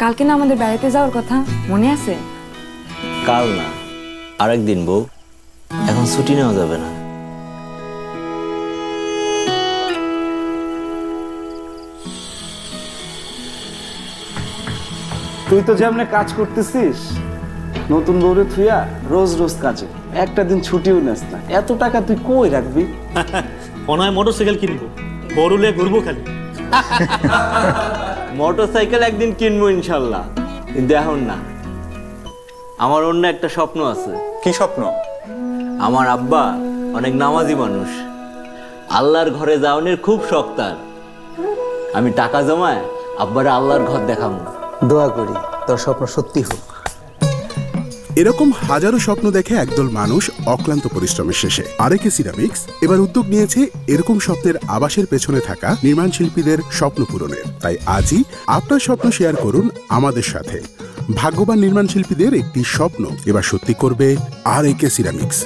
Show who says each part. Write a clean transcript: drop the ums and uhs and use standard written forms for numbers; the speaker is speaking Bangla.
Speaker 1: কালকে না আমাদের বেড়াতে যাওয়ার কথা, মনে আছে?
Speaker 2: কাল না, আরেকদিন বউ। এখন ছুটি নেওয়া যাবে না।
Speaker 3: তুই তো যেমন কাজ করতেছিস, নতুন বউরে থুইয়া রোজ রোজ কাজে, একটা দিন ছুটিও নেস না। এত টাকা তুই কই রাখবি?
Speaker 4: অনায় মোটরসাইকেল কিনবো, বড়ুলে ঘুরবো খালি।
Speaker 2: মোটরসাইকেল একদিন কিনবো ইনশাল্লাহ, কিন্তু এখন না। আমার অন্য একটা স্বপ্ন আছে।
Speaker 5: কি স্বপ্ন?
Speaker 2: আমার আব্বা অনেক নামাজি মানুষ, আল্লাহর ঘরে যাওয়ানোর খুব শখ তার। আমি টাকা জমায় আব্বারে আল্লাহর ঘর দেখাবো।
Speaker 6: দোয়া করি তোর স্বপ্ন সত্যি হোক।
Speaker 7: এরকম হাজারো স্বপ্ন দেখে একদল মানুষ অক্লান্ত পরিশ্রমের শেষে আরএকে সিরামিক্স এবার উদ্যোগ নিয়েছে এরকম স্বপ্নের আবাসের পেছনে থাকা নির্মাণ শিল্পীদের স্বপ্ন পূরণের। তাই আজই আপনার স্বপ্ন শেয়ার করুন আমাদের সাথে। ভাগ্যবান নির্মাণ শিল্পীদের একটি স্বপ্ন এবার সত্যি করবে আরএকে সিরামিক্স।